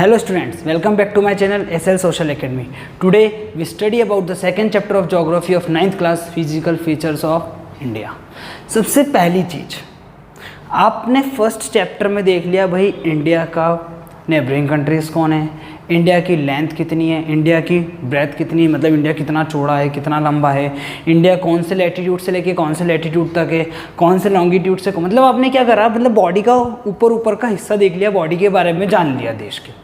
Hello students, welcome back to my channel SL Social Academy. Today we study about the second chapter of geography of 9th class physical features of India. सबसे पहली चीज आपने first chapter में देख लिया भाई India का neighbouring countries कौन है, इंडिया की लेंथ कितनी है, इंडिया की ब्रेथ कितनी है, मतलब इंडिया कितना चौड़ा है कितना लंबा है, इंडिया कौन से लैटीट्यूड से लेके कौन से लैटीट्यूड तक है, कौन से लॉन्गिट्यूड से, मतलब आपने क्या करा, मतलब बॉडी का ऊपर का हिस्सा देख लिया, बॉडी के बारे में जान लिया देश के,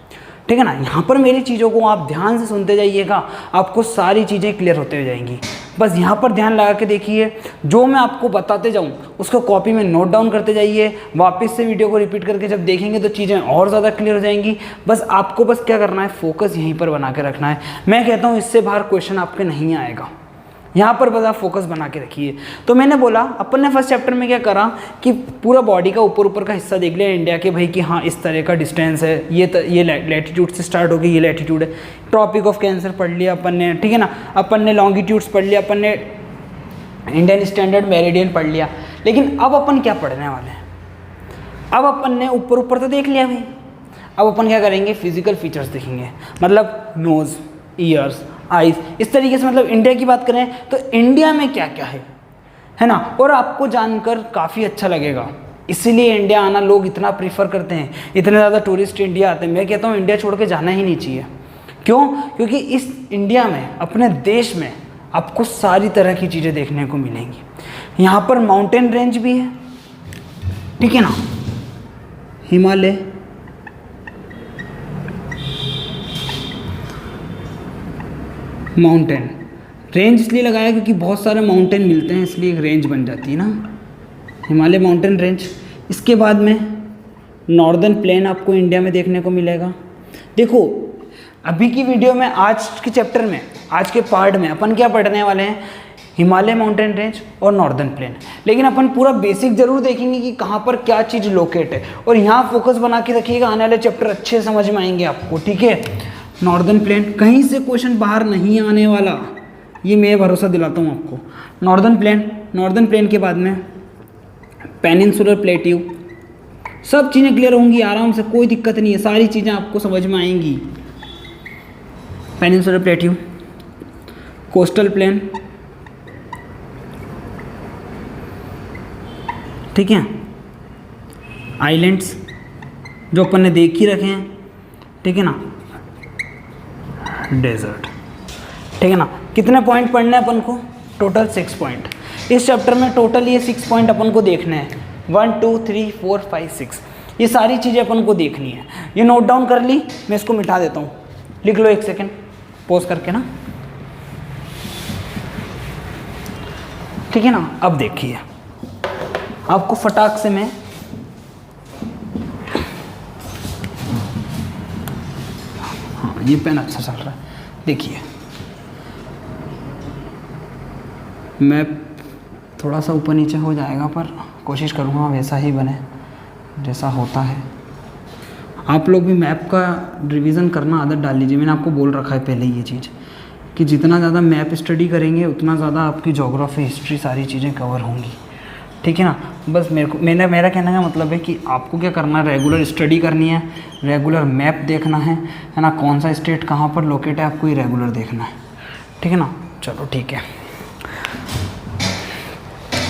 ठीक है ना। यहाँ पर मेरी चीज़ों को आप ध्यान से सुनते जाइएगा, आपको सारी चीज़ें क्लियर होते हुए जाएंगी। बस यहाँ पर ध्यान लगा के देखिए, जो मैं आपको बताते जाऊँ उसको कॉपी में नोट डाउन करते जाइए, वापस से वीडियो को रिपीट करके जब देखेंगे तो चीज़ें और ज़्यादा क्लियर हो जाएंगी। बस आपको बस क्या करना है, फोकस यहीं पर बना के रखना है। मैं कहता हूँ इससे बाहर क्वेश्चन आपके नहीं आएगा, यहाँ पर बस आप फोकस बना के रखिए। तो मैंने बोला अपन ने फर्स्ट चैप्टर में क्या करा कि पूरा बॉडी का ऊपर का हिस्सा देख लिया इंडिया के भाई कि हाँ इस तरह का डिस्टेंस है, ये लैटीट्यूड से स्टार्ट होगी, ये लैटीट्यूड है। ट्रॉपिक ऑफ कैंसर पढ़ लिया अपन ने, ठीक है ना। अपन ने लॉन्गिट्यूड्स पढ़ लिया, अपन ने इंडियन स्टैंडर्ड मेरिडियन पढ़ लिया। लेकिन अब अपन क्या पढ़ने वाले हैं, अब अपन ने ऊपर तो देख लिया भाई, अब अपन क्या करेंगे, फिजिकल फीचर्स देखेंगे, मतलब नोज़, ईयर्स, आइज, इस तरीके से। मतलब इंडिया की बात करें तो इंडिया में क्या क्या है ना। और आपको जानकर काफ़ी अच्छा लगेगा, इसीलिए इंडिया आना लोग इतना प्रीफर करते हैं, इतने ज़्यादा टूरिस्ट इंडिया आते हैं। मैं कहता हूँ इंडिया छोड़ के जाना ही नहीं चाहिए। क्यों? क्योंकि इस इंडिया में, अपने देश में आपको सारी तरह की चीज़ें देखने को मिलेंगी। यहाँ पर माउंटेन रेंज भी है, ठीक है ना, हिमालय, माउंटेन रेंज इसलिए लगाया क्योंकि बहुत सारे माउंटेन मिलते हैं, इसलिए एक रेंज बन जाती है ना, हिमालय माउंटेन रेंज। इसके बाद में नॉर्दर्न प्लेन आपको इंडिया में देखने को मिलेगा। देखो अभी की वीडियो में, आज के चैप्टर में, आज के पार्ट में अपन क्या पढ़ने वाले हैं, हिमालय माउंटेन रेंज और नॉर्दर्न प्लेन। लेकिन अपन पूरा बेसिक जरूर देखेंगे कि कहाँ पर क्या चीज़ लोकेट है, और यहाँ फोकस बना के रखिएगा, आने वाले चैप्टर अच्छे समझ में आएंगे आपको, ठीक है। नॉर्दर्न प्लेन, कहीं से क्वेश्चन बाहर नहीं आने वाला, ये मैं भरोसा दिलाता हूँ आपको। नॉर्दर्न प्लेन के बाद में पेनिनसुलर प्लेट्यू, सब चीज़ें क्लियर होंगी आराम से, कोई दिक्कत नहीं है, सारी चीज़ें आपको समझ में आएंगी। पेनिनसुलर प्लेट्यू, कोस्टल प्लेन, ठीक है, आइलैंड्स जो अपन ने देख ही रखे हैं, ठीक है ना, डेजर्ट, ठीक है ना। कितने पॉइंट पढ़ने हैं अपन को, टोटल 6 पॉइंट। इस चैप्टर में टोटल ये 6 पॉइंट अपन को देखने हैं, 1 2 3 4 5 6, ये सारी चीज़ें अपन को देखनी है। ये नोट डाउन कर ली, मैं इसको मिटा देता हूँ, लिख लो 1 सेकेंड पॉज करके ना, ठीक है ना। अब देखिए आपको फटाक से मैं ये पेन अच्छा चल रहा है, देखिए मैप थोड़ा सा ऊपर नीचे हो जाएगा, पर कोशिश करूँगा वैसा ही बने जैसा होता है। आप लोग भी मैप का रिवीजन करना आदत डाल लीजिए। मैंने आपको बोल रखा है पहले ये चीज़ कि जितना ज़्यादा मैप स्टडी करेंगे उतना ज़्यादा आपकी ज्योग्राफी, हिस्ट्री, सारी चीज़ें कवर होंगी, ठीक है ना। बस मेरा कहने का मतलब है कि आपको क्या करना है, रेगुलर स्टडी करनी है, रेगुलर मैप देखना है ना, कौन सा स्टेट कहाँ पर लोकेट है आपको ये रेगुलर देखना है, ठीक है ना। चलो ठीक है,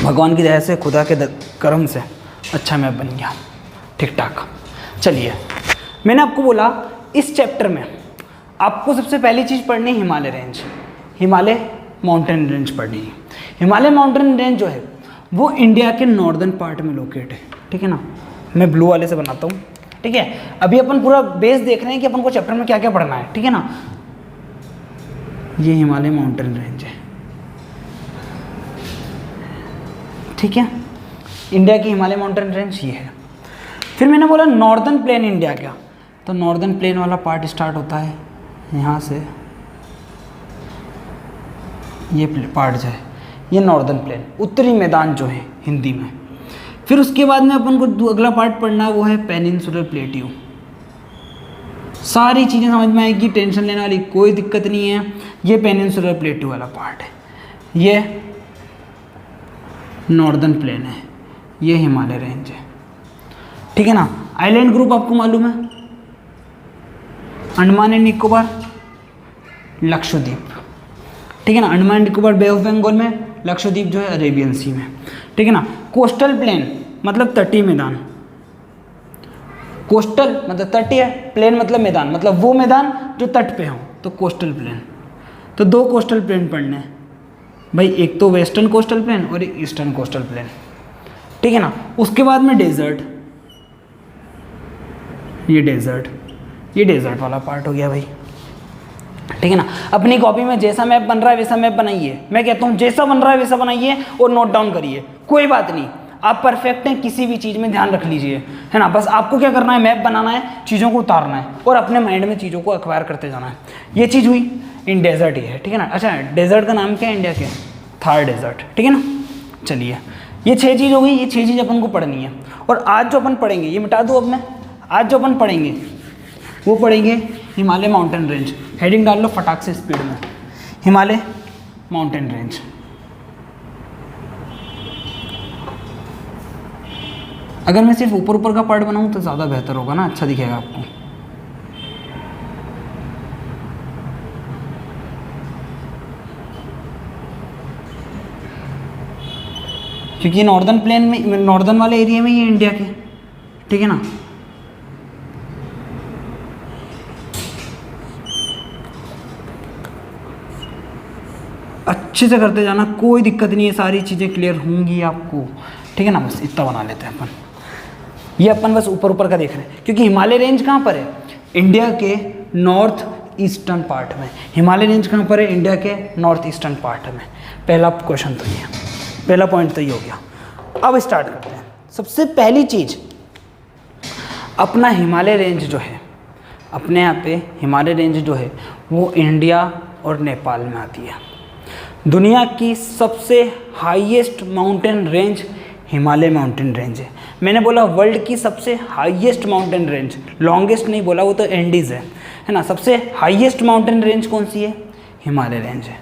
भगवान की दया से, खुदा के करम से अच्छा मैप बन गया, ठीक ठाक। चलिए, मैंने आपको बोला इस चैप्टर में आपको सबसे पहली चीज़ पढ़नी है Himalaya range, Himalaya mountain range पढ़नी है। हिमालय माउंटेन रेंज जो है वो इंडिया के नॉर्दर्न पार्ट में लोकेट है, ठीक है ना। मैं ब्लू वाले से बनाता हूँ, ठीक है। अभी अपन पूरा बेस देख रहे हैं कि अपन को चैप्टर में क्या क्या पढ़ना है, ठीक है ना। ये हिमालय माउंटेन रेंज है, ठीक है, इंडिया की हिमालय माउंटेन रेंज ये है। फिर मैंने बोला नॉर्दर्न प्लेन इंडिया का, तो नॉर्दर्न प्लेन वाला पार्ट स्टार्ट होता है यहाँ से, ये पार्ट जो है ये नॉर्दर्न प्लेन, उत्तरी मैदान जो है हिंदी में। फिर उसके बाद में अपन को अगला पार्ट पढ़ना है, वो है पेनिनसुलर प्लेट्यू। सारी चीज़ें समझ में आएगी, टेंशन लेने वाली कोई दिक्कत नहीं है। ये पेनिनसुलर प्लेट्यू वाला पार्ट है, ये नॉर्दर्न प्लेन है, ये हिमालय रेंज है, ठीक है ना। आइलैंड ग्रुप आपको मालूम है, अंडमान एंड निकोबार, लक्षद्वीप, ठीक है ना। Andaman and Nicobar Bay of Bengal में, लक्षद्वीप जो है अरेबियन सी में, ठीक है ना। कोस्टल प्लेन मतलब तटीय मैदान, कोस्टल मतलब तटीय, प्लेन मतलब मैदान, मतलब वो मैदान जो तट पे हो, तो कोस्टल प्लेन। तो दो कोस्टल प्लेन पढ़ने हैं भाई, एक तो वेस्टर्न कोस्टल प्लेन और एक ईस्टर्न कोस्टल प्लेन, ठीक है ना। उसके बाद में डेजर्ट, ये डेजर्ट वाला पार्ट हो गया भाई, ठीक है ना। अपनी कॉपी में जैसा मैप बन रहा है वैसा मैप बनाइए, मैं कहता हूँ जैसा बन रहा है वैसा बनाइए और नोट डाउन करिए, कोई बात नहीं, आप परफेक्ट हैं किसी भी चीज़ में, ध्यान रख लीजिए, है ना। बस आपको क्या करना है, मैप बनाना है, चीज़ों को उतारना है और अपने माइंड में चीज़ों को एक्वायर करते जाना है। ये चीज़ हुई इन डेजर्ट ही है, ठीक है ना। अच्छा, डेजर्ट का नाम क्या है इंडिया के, थार डेजर्ट, ठीक है ना। चलिए, ये 6 चीज़ हो गई, ये 6 चीज़ अपन को पढ़नी है। और आज जो अपन पढ़ेंगे, ये मिटा दूँ अब मैं, आज जो अपन पढ़ेंगे वो पढ़ेंगे हिमालय माउंटेन रेंज। हेडिंग डाल लो फटाक से स्पीड में, हिमालय माउंटेन रेंज। अगर मैं सिर्फ ऊपर ऊपर का पार्ट बनाऊं तो ज़्यादा बेहतर होगा ना, अच्छा दिखेगा आपको। क्योंकि नॉर्दर्न प्लेन में, नॉर्दर्न वाले एरिया में ये इंडिया के, ठीक है ना। अच्छे से करते जाना, कोई दिक्कत नहीं है, सारी चीज़ें क्लियर होंगी आपको, ठीक है ना। बस इतना बना लेते हैं अपन, ये अपन बस ऊपर ऊपर का देख रहे हैं, क्योंकि हिमालय रेंज कहाँ पर है, इंडिया के नॉर्थ ईस्टर्न पार्ट में। हिमालय रेंज कहाँ पर है, इंडिया के नॉर्थ ईस्टर्न पार्ट में। पहला क्वेश्चन तो ये, पहला पॉइंट तो ये हो गया। अब स्टार्ट करते हैं। सबसे पहली चीज़, अपना हिमालय रेंज जो है, अपने यहाँ पे हिमालय रेंज जो है वो इंडिया और नेपाल में आती है। दुनिया की सबसे highest mountain range Himalaya mountain range है। मैंने बोला वर्ल्ड की सबसे हाईएस्ट माउंटेन रेंज, लॉन्गेस्ट नहीं बोला, वो तो एंडीज़ है ना। सबसे हाईएस्ट माउंटेन रेंज कौन सी है, हिमालय रेंज है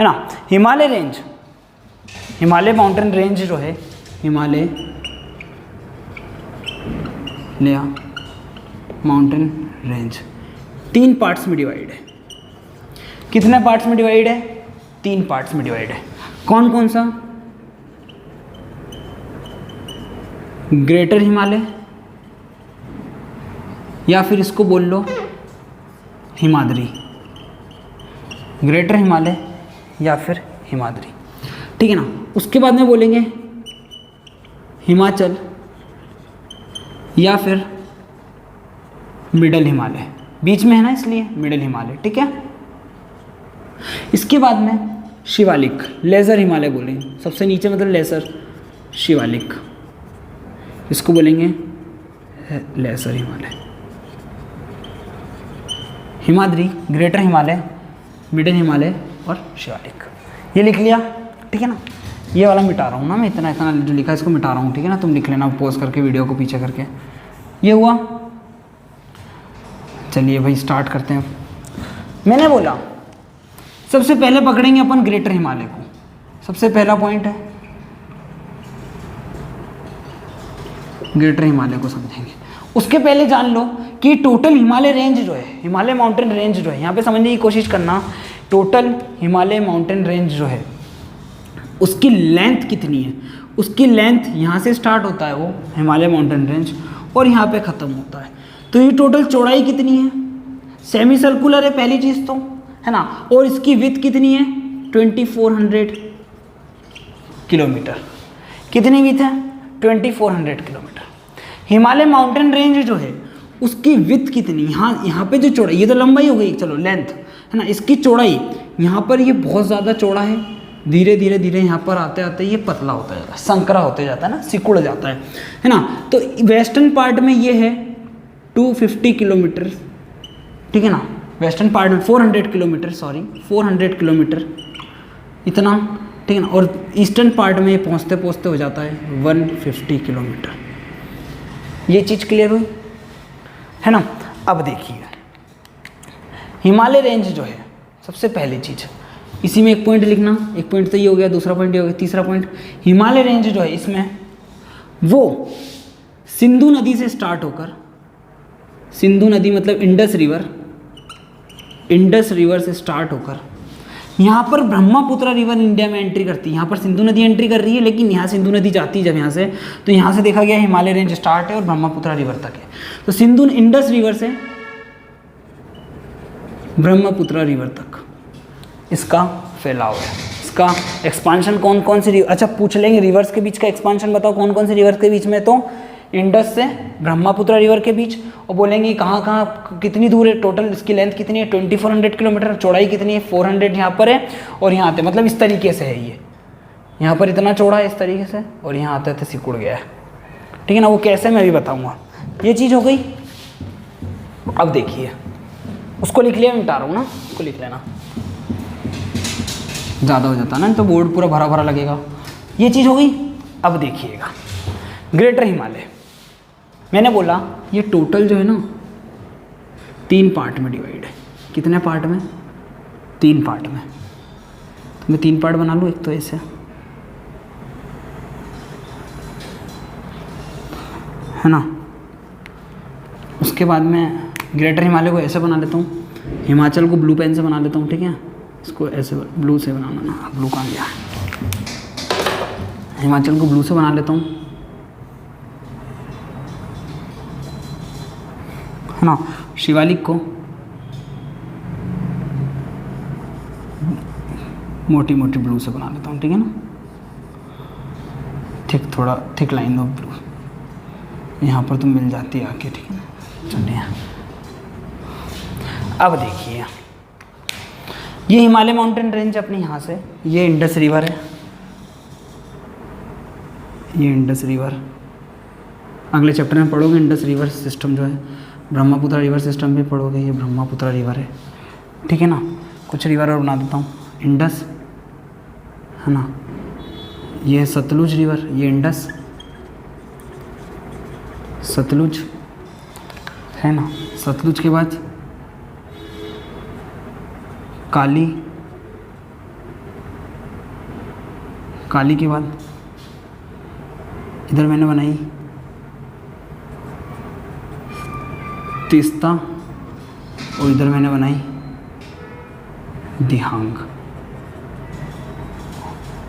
ना। Himalaya range, Himalaya mountain range जो है, हिमालय माउंटेन रेंज 3 पार्ट्स में डिवाइड है। कितने पार्ट्स में डिवाइड है, 3 पार्ट्स में डिवाइड है। कौन कौन सा, ग्रेटर हिमालय, या फिर इसको बोल लो हिमाद्री, ग्रेटर हिमालय या फिर हिमाद्री, ठीक है ना। उसके बाद में बोलेंगे हिमाचल या फिर मिडल हिमालय, बीच में है ना इसलिए मिडल हिमालय, ठीक है। इसके बाद में शिवालिक, लेज़र हिमालय बोलेंगे, सबसे नीचे मतलब लेज़र, शिवालिक, इसको बोलेंगे laser Himalaya. Himadri, greater Himalaya, middle Himalaya और शिवालिक, ये लिख लिया, ठीक है ना। ये वाला मिटा रहा हूँ ना मैं, इतना इतना जो लिखा है इसको मिटा रहा हूँ, ठीक है ना। तुम लिख लेना पॉज करके वीडियो को पीछे करके। ये हुआ। चलिए भाई स्टार्ट करते हैं। मैंने बोला सबसे पहले पकड़ेंगे अपन ग्रेटर हिमालय को, सबसे पहला पॉइंट है ग्रेटर हिमालय को समझेंगे। उसके पहले जान लो कि टोटल हिमालय रेंज जो है, हिमालय माउंटेन रेंज जो है, यहाँ पे समझने की कोशिश करना, टोटल हिमालय माउंटेन रेंज जो है उसकी लेंथ कितनी है। उसकी लेंथ यहाँ से स्टार्ट होता है वो हिमालय माउंटेन रेंज और यहाँ पे ख़त्म होता है। तो ये टोटल चौड़ाई कितनी है, सेमी सर्कुलर है पहली चीज़ तो, है ना। और इसकी विड्थ कितनी है, 2400 किलोमीटर। कितनी विड्थ है, 2400 किलोमीटर। हिमालय माउंटेन रेंज जो है उसकी विड्थ कितनी, यहाँ पे जो चौड़ाई, ये तो लंबाई हो गई, चलो लेंथ है ना। इसकी चौड़ाई यहाँ पर ये बहुत ज़्यादा चौड़ा है, धीरे धीरे धीरे यहाँ पर आते आते ये पतला होता जाता है, संकरा होते जाता है ना, सिकुड़ जाता है ना। तो वेस्टर्न पार्ट में ये है 250 किलोमीटर, ठीक है ना। वेस्टर्न पार्ट में 400 किलोमीटर, सॉरी 400 किलोमीटर इतना, ठीक है ना। और ईस्टर्न पार्ट में पहुँचते पहुँचते हो जाता है 150 किलोमीटर। ये चीज़ क्लियर हुई है ना। अब देखिए हिमालय रेंज जो है, सबसे पहली चीज़ इसी में एक पॉइंट लिखना, एक पॉइंट तो ये हो गया, दूसरा पॉइंट ये हो गया, तीसरा पॉइंट हिमालय रेंज जो है इसमें वो सिंधु नदी से स्टार्ट होकर, सिंधु नदी मतलब इंडस रिवर, इंडस रिवर से स्टार्ट होकर यहाँ पर ब्रह्मपुत्र रिवर इंडिया में एंट्री करती है। यहाँ पर सिंधु नदी एंट्री कर रही है, लेकिन यहाँ सिंधु नदी जाती है जब यहाँ से, तो यहाँ से देखा गया हिमालय रेंज स्टार्ट है और ब्रह्मपुत्र रिवर तक है। तो सिंधु इंडस रिवर से ब्रह्मपुत्र रिवर तक इसका फैलाव है। इसका एक्सपांशन कौन कौन सी अच्छा पूछ लेंगे, रिवर्स के बीच का एक्सपांशन बताओ कौन कौन से रिवर्स के बीच में, तो इंडस से ब्रह्मपुत्र रिवर के बीच, और बोलेंगे कहाँ कहाँ कितनी दूर है, टोटल इसकी लेंथ कितनी है 2400 किलोमीटर, चौड़ाई कितनी है 400 यहाँ पर है, और यहाँ आते मतलब इस तरीके से है ये, यहाँ पर इतना चौड़ा है इस तरीके से, और यहाँ आते आते सिकुड़ गया है। ठीक है ना, वो कैसे मैं भी बताऊँगा। ये चीज़ हो गई। अब देखिए, उसको लिख लिया, मैं मिटा रहा हूँ ना, उसको लिख लेना, ज़्यादा हो जाता ना तो बोर्ड पूरा भरा भरा लगेगा। ये चीज़ हो गई। अब देखिएगा ग्रेटर हिमालय, मैंने बोला ये टोटल जो है ना 3 पार्ट में डिवाइड है। कितने पार्ट में? 3 पार्ट में। तो मैं 3 पार्ट बना लूँ, एक तो ऐसे है ना, उसके बाद मैं ग्रेटर हिमालय को ऐसे बना लेता हूँ, हिमाचल को ब्लू पेन से बना लेता हूँ। ठीक है, इसको ऐसे ब्लू से बनाना ना, ब्लू कहाँ गया, हिमाचल को ब्लू से बना लेता हूँ, है ना। शिवालिक को मोटी मोटी ब्लू से बना लेता हूँ। ठीक है ना, थोड़ा थिक लाइन ऑफ ब्लू यहाँ पर तो मिल जाती है आके। ठीक है ना, चलिए अब देखिए, ये हिमालय माउंटेन रेंज अपनी यहाँ से, ये इंडस रिवर है, ये इंडस रिवर, अगले चैप्टर में पढ़ोगे इंडस रिवर सिस्टम जो है, ब्रह्मपुत्र रिवर सिस्टम भी पढ़ोगे, ये ब्रह्मपुत्र रिवर है। ठीक है ना, कुछ रिवर और बना देता हूँ, इंडस है ना, ये सतलुज रिवर, ये इंडस, सतलुज है ना, सतलुज के बाद काली, काली के बाद इधर मैंने बनाई तीस्ता, और इधर मैंने बनाई दिहांग,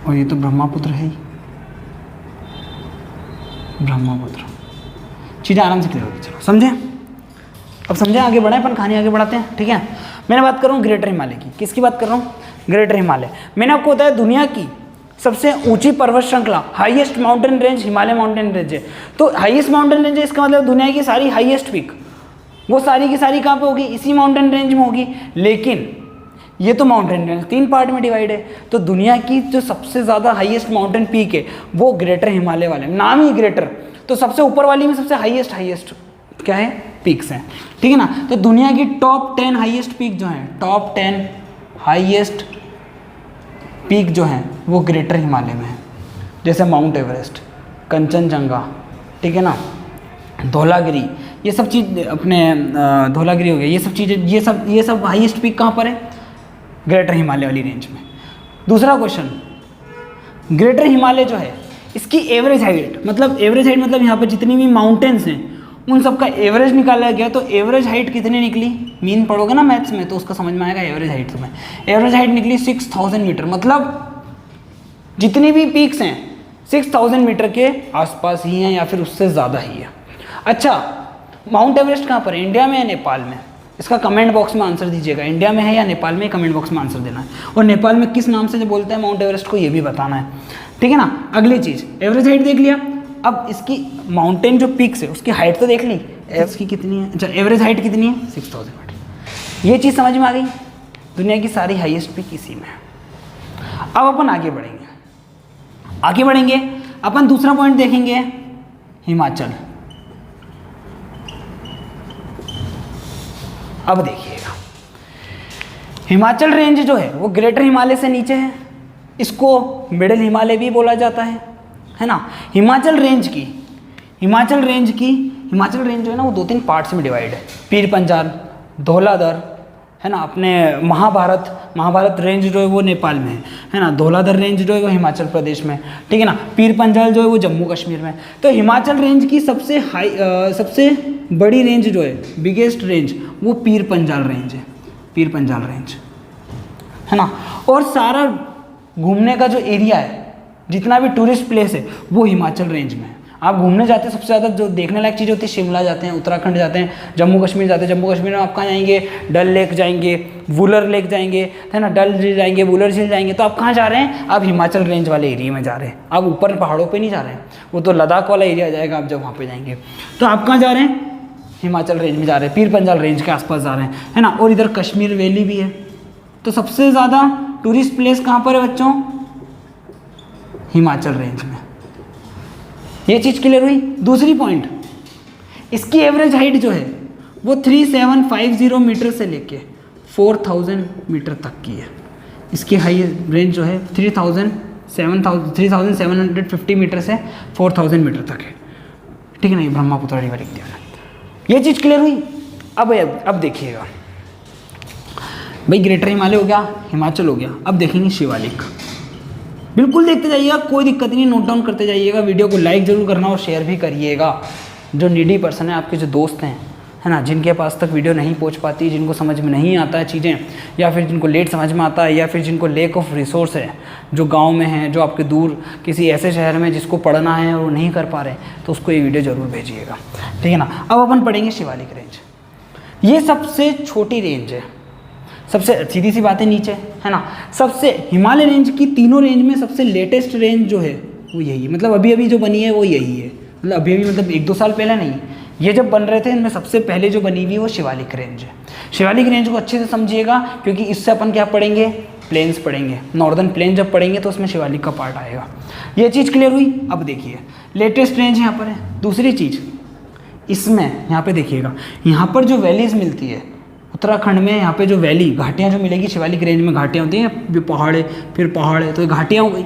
और ये तो ब्रह्मपुत्र है ही, ब्रह्मपुत्र। चीज़ें आराम से क्लियर होगी, चलो समझे। अब समझे, आगे बढ़े, अपन कहानी आगे बढ़ाते हैं। ठीक है, मैंने बात कर रहा हूँ ग्रेटर हिमालय की। किसकी बात कर रहा हूँ? ग्रेटर हिमालय। मैंने आपको बताया दुनिया की सबसे ऊंची पर्वत श्रृंखला, highest mountain range Himalaya mountain range है। तो हाईएस्ट माउंटेन रेंज है, इसका मतलब दुनिया की सारी हाईएस्ट पीक वो सारी की सारी कहाँ पे होगी? इसी माउंटेन रेंज में होगी। लेकिन ये तो माउंटेन रेंज 3 पार्ट में डिवाइड है, तो दुनिया की जो सबसे ज़्यादा हाईएस्ट माउंटेन पीक है वो ग्रेटर हिमालय वाले, नाम ही ग्रेटर, तो सबसे ऊपर वाली में सबसे हाईएस्ट क्या है? पीक्स हैं। ठीक है ना, तो दुनिया की टॉप 10 हाईएस्ट पीक जो हैं, टॉप 10 हाईएस्ट पीक जो हैं वो ग्रेटर हिमालय में है। जैसे माउंट एवरेस्ट, कंचनजंगा, ठीक है ना, धौलागिरी, ये सब चीज़ अपने धौलागिरी हो गया, ये सब चीज़ें, ये सब हाईएस्ट पीक कहाँ पर है? ग्रेटर हिमालय वाली रेंज में। दूसरा क्वेश्चन, ग्रेटर हिमालय जो है इसकी एवरेज हाइट, मतलब एवरेज हाइट मतलब यहाँ पर जितनी भी माउंटेन्स हैं उन सब का एवरेज निकाला गया, तो एवरेज हाइट कितनी निकली? मीन पढ़ोगे ना मैथ्स में तो उसका समझ में आएगा एवरेज हाइट तुम्हें। एवरेज हाइट निकली 6000 मीटर, मतलब जितनी भी पीक्स हैं 6000 मीटर के आसपास ही हैं या फिर उससे ज़्यादा ही है। अच्छा, माउंट एवरेस्ट कहाँ पर है? इंडिया में या नेपाल में? इसका कमेंट बॉक्स में आंसर दीजिएगा, इंडिया में है या नेपाल में, कमेंट बॉक्स में आंसर देना है। और नेपाल में किस नाम से जो बोलते हैं माउंट एवरेस्ट को, ये भी बताना है। ठीक है ना, अगली चीज़, एवरेज हाइट देख लिया, अब इसकी माउंटेन जो पीक्स है उसकी हाइट तो देख ली, इसकी कितनी है? अच्छा, एवरेज हाइट कितनी है? 6000 मीटर। ये चीज़ समझ में आ गई, दुनिया की सारी हाईएस्ट पीक इसी में है। अब अपन आगे बढ़ेंगे, अपन दूसरा पॉइंट देखेंगे, हिमाचल। अब देखिएगा, हिमाचल रेंज जो है वो ग्रेटर हिमालय से नीचे है, इसको मिडिल हिमालय भी बोला जाता है ना। हिमाचल रेंज जो है ना वो 2-3 पार्ट्स में डिवाइड है। पीर पंजाल, धौलाधर, है ना, अपने महाभारत रेंज जो है वो नेपाल में है ना, धौलाधर रेंज जो है वो हिमाचल प्रदेश में, ठीक है ना, पीर पंजाल जो है वो जम्मू कश्मीर में। तो हिमाचल रेंज की सबसे बड़ी रेंज जो है, बिगेस्ट रेंज, वो पीर पंजाल रेंज है। पीर पंजाल रेंज, है ना। और सारा घूमने का जो एरिया है, जितना भी टूरिस्ट प्लेस है वो हिमाचल रेंज में है। आप घूमने जाते हैं सबसे ज़्यादा जो देखने लायक चीज़ होती है, शिमला जाते हैं, उत्तराखंड जाते हैं, जम्मू कश्मीर जाते हैं। जम्मू कश्मीर में आप कहाँ जाएंगे, डल लेक जाएंगे, वुलर लेक जाएंगे, है ना, डल झील जाएंगे, वुलर झील जाएंगे। तो आप कहाँ जा रहे हैं, आप हिमाचल रेंज वाले एरिया में जा रहे हैं। आप ऊपर पहाड़ों पर नहीं जा रहे हैं, वो तो लद्दाख वाला एरिया जाएगा आप जब वहाँ पर जाएंगे। तो आप कहाँ जा रहे हैं, हिमाचल रेंज में जा रहे हैं, पीर पंजाल रेंज के आसपास जा रहे हैं, है ना। और इधर कश्मीर वैली भी है। तो सबसे ज़्यादा टूरिस्ट प्लेस कहाँ पर है बच्चों, हिमाचल रेंज में। ये चीज़ क्लियर हुई। दूसरी पॉइंट, इसकी एवरेज हाइट जो है वो 3750 मीटर से लेके 4000 मीटर तक की है। इसकी हाई रेंज जो है 3750 मीटर से 4000 मीटर तक है, ठीक है ना। ये ब्रह्मपुत्र रिवर लिख दिया। ये चीज़ क्लियर हुई। अब देखिएगा भाई, ग्रेटर हिमालय हो गया, हिमाचल हो गया। अब देखेंगे शिवालिक। बिल्कुल देखते जाइएगा, कोई दिक्कत नहीं, नोट डाउन करते जाइएगा। वीडियो को लाइक जरूर करना और शेयर भी करिएगा। जो नीडी पर्सन है, आपके जो दोस्त हैं, है ना, जिनके पास तक वीडियो नहीं पहुंच पाती, जिनको समझ में नहीं आता है चीज़ें, या फिर जिनको लेट समझ में आता है, या फिर जिनको लेक ऑफ रिसोर्स है, जो गांव में है, जो आपके दूर किसी ऐसे शहर में जिसको पढ़ना है और वो नहीं कर पा रहे, तो उसको ये वीडियो ज़रूर भेजिएगा, ठीक है ना। अब अपन पढ़ेंगे शिवालिक रेंज। ये सबसे छोटी रेंज है, सबसे सीधी सी बात है, नीचे, है ना। सबसे हिमालय रेंज की तीनों रेंज में सबसे लेटेस्ट रेंज जो है वो यही है। मतलब अभी जो बनी है वो यही है। मतलब अभी मतलब 1-2 साल पहले नहीं, ये जब बन रहे थे इनमें सबसे पहले जो बनी हुई है वो शिवालिक रेंज है। शिवालिक रेंज को अच्छे से समझिएगा, क्योंकि इससे अपन क्या पढ़ेंगे, प्लेन्स पढ़ेंगे। नॉर्दर्न प्लेन जब पढ़ेंगे तो उसमें शिवालिक का पार्ट आएगा। ये चीज़ क्लियर हुई। अब देखिए, लेटेस्ट रेंज यहाँ पर है। दूसरी चीज़, इसमें यहाँ पे देखिएगा, यहाँ पर जो वैलीज मिलती है उत्तराखंड में, यहाँ पे जो वैली घाटियाँ जो मिलेगी शिवालिक रेंज में, घाटियाँ होती हैं, जो पहाड़ है, फिर पहाड़ है, तो ये घाटियाँ हो गई।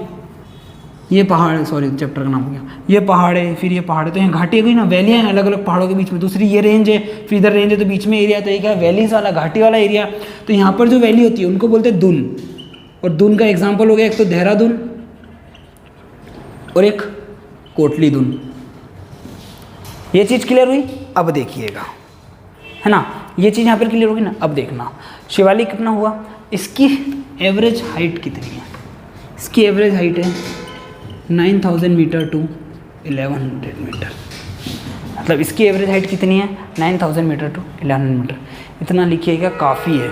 ये पहाड़, सॉरी चैप्टर का नाम हो गया, ये पहाड़ है, फिर ये पहाड़ है, तो यहाँ घाटी हो गई ना, वैलियाँ हैं अलग अलग पहाड़ों के बीच में। दूसरी ये रेंज है, फिर इधर रेंज है, तो बीच में एरिया, तो ये क्या है, वैलीज वाला, घाटी वाला एरिया। तो यहाँ पर जो वैली होती है उनको बोलते हैं दुन। और दुन का एग्जाम्पल हो गया एक तो देहरादून और एक कोटली दुन। ये चीज़ क्लियर हुई। अब देखिएगा, है ना, ये चीज़ यहाँ पर क्लियर होगी ना। अब देखना शिवालिक कितना हुआ, इसकी एवरेज हाइट कितनी है। इसकी एवरेज हाइट है 9000 मीटर टू 1100 मीटर। मतलब इसकी एवरेज हाइट कितनी है, 9000 मीटर टू 1100 मीटर। इतना लिखिएगा, काफ़ी है।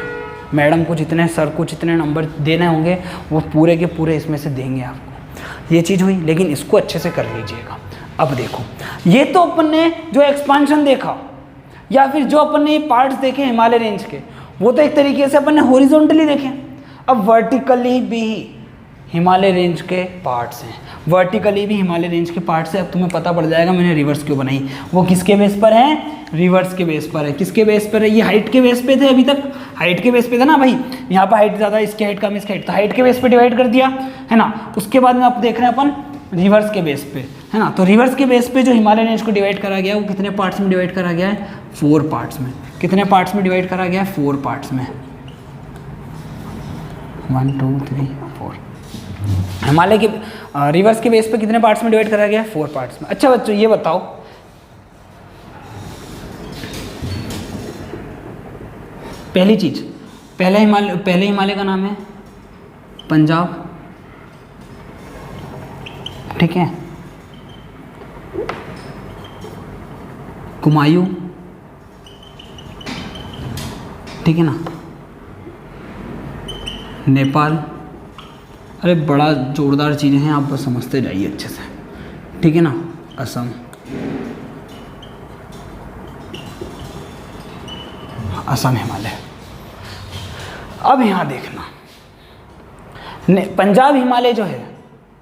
मैडम को जितने, सर को जितने नंबर देने होंगे वो पूरे के पूरे इसमें से देंगे आपको। ये चीज़ हुई, लेकिन इसको अच्छे से कर लीजिएगा। अब देखो, ये तो अपन ने जो एक्सपांशन देखा, या फिर जो अपन ने ये पार्ट्स देखे हिमालय रेंज के, वो तो एक तरीके से अपन ने हॉरिजॉन्टली देखे। अब वर्टिकली भी हिमालय रेंज के पार्ट्स हैं, वर्टिकली भी हिमालय रेंज के पार्ट्स हैं। अब तुम्हें पता पड़ जाएगा मैंने रिवर्स क्यों बनाई। वो किसके बेस पर है, रिवर्स के बेस पर है। किसके बेस पर है, ये हाइट के बेस पे थे अभी तक, हाइट के बेस पे था ना भाई। यहाँ पर हाइट ज़्यादा, इसकी हाइट कम, इसकी हाइट, तो हाइट के बेस पे डिवाइड कर दिया, है ना। उसके बाद में आप देख रहे हैं अपन रिवर्स के बेस पे, है ना। तो रिवर्स के बेस पे जो हिमालय रेंज को डिवाइड करा गया है वो कितने पार्ट्स में डिवाइड करा गया है, 4 पार्ट्स में। कितने पार्ट्स में डिवाइड करा गया है, 4 पार्ट्स में। 1 2 3 4। हिमालय के रिवर्स के बेस पे कितने पार्ट्स में डिवाइड करा गया है, 4 पार्ट्स में। अच्छा बच्चों, ये बताओ, पहली चीज, पहले हिमालय का नाम है पंजाब, ठीक है। कुमायूं, ठीक है ना। नेपाल, अरे बड़ा जोरदार चीज़ें हैं, आप बस समझते जाइए अच्छे से, ठीक है ना। असम, असम हिमालय। अब यहाँ देखना, पंजाब हिमालय जो है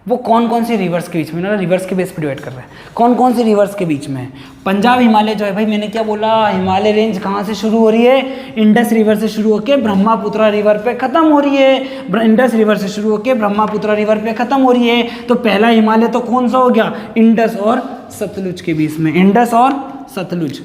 वो कौन कौन सी रिवर्स के बीच में ना, रिवर्स के बेस पे डिवाइड कर रहे हैं। कौन कौन सी रिवर्स के बीच में है पंजाब हिमालय जो है भाई, मैंने क्या बोला, हिमालय रेंज कहाँ से शुरू हो रही है, इंडस रिवर से शुरू होकर ब्रह्मपुत्र रिवर पे खत्म हो रही है। इंडस रिवर से शुरू होकर ब्रह्मपुत्र रिवर पे खत्म हो रही है। तो पहला हिमालय तो कौन सा हो गया, इंडस और सतलुज के बीच में। इंडस और सतलुज,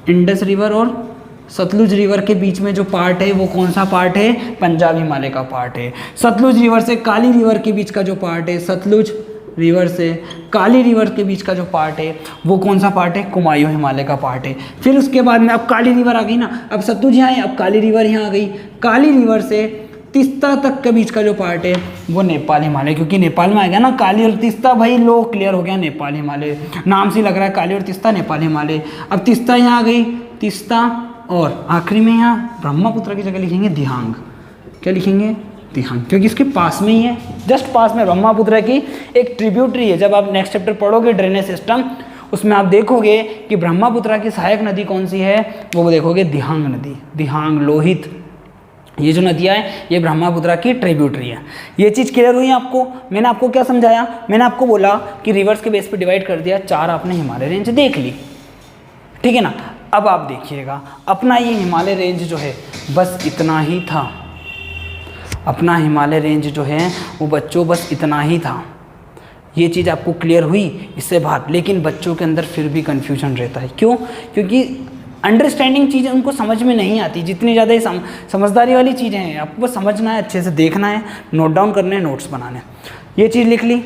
इंडस रिवर और सतलुज रिवर के बीच में जो पार्ट है वो कौन सा पार्ट है, पंजाब हिमालय का पार्ट है। सतलुज रिवर से काली रिवर के बीच का जो पार्ट है, सतलुज रिवर से काली रिवर के बीच का जो पार्ट है वो कौन सा पार्ट है, कुमायूं हिमालय का पार्ट है। फिर उसके बाद में अब काली रिवर आ गई ना, अब सतलुज यहाँ है, अब काली रिवर यहाँ आ गई। काली रिवर से तीस्ता तक के बीच का जो पार्ट है वो नेपाल हिमालय, क्योंकि नेपाल में आ गया ना काली और तीस्ता, भाई लो क्लियर हो गया, नेपाल हिमालय नाम से लग रहा है, काली और तीस्ता नेपाल हिमालय। अब तीस्ता यहाँ आ गई, तीस्ता, और आखिरी में यहाँ ब्रह्मपुत्र की जगह लिखेंगे दिहांग। क्या लिखेंगे, दिहांग, क्योंकि इसके पास में ही है, जस्ट पास में ब्रह्मपुत्र की एक ट्रिब्यूटरी है। जब आप नेक्स्ट चैप्टर पढ़ोगे ड्रेनेज सिस्टम, उसमें आप देखोगे कि ब्रह्मपुत्र की सहायक नदी कौन सी है, वो देखोगे दिहांग नदी, दिहांग, लोहित, ये जो नदियाँ हैं ये ब्रह्मपुत्र की ट्रिब्यूटरी है। ये चीज़ क्लियर हुई आपको। मैंने आपको क्या समझाया, मैंने आपको बोला कि रिवर्स के बेस पे डिवाइड कर दिया, 4 आपने हिमालय रेंज देख ली, ठीक है ना। अब आप देखिएगा अपना ये हिमालय रेंज जो है बस इतना ही था, अपना हिमालय रेंज जो है वो बच्चों बस इतना ही था। ये चीज़ आपको क्लियर हुई इससे बाहर, लेकिन बच्चों के अंदर फिर भी कन्फ्यूजन रहता है। क्यों, क्योंकि अंडरस्टैंडिंग चीज़ें उनको समझ में नहीं आती। जितनी ज़्यादा ये समझदारी वाली चीज़ें हैं आपको बस समझना है, अच्छे से देखना है, नोट डाउन करने हैं, नोट्स बनाने हैं। ये चीज़ लिख ली,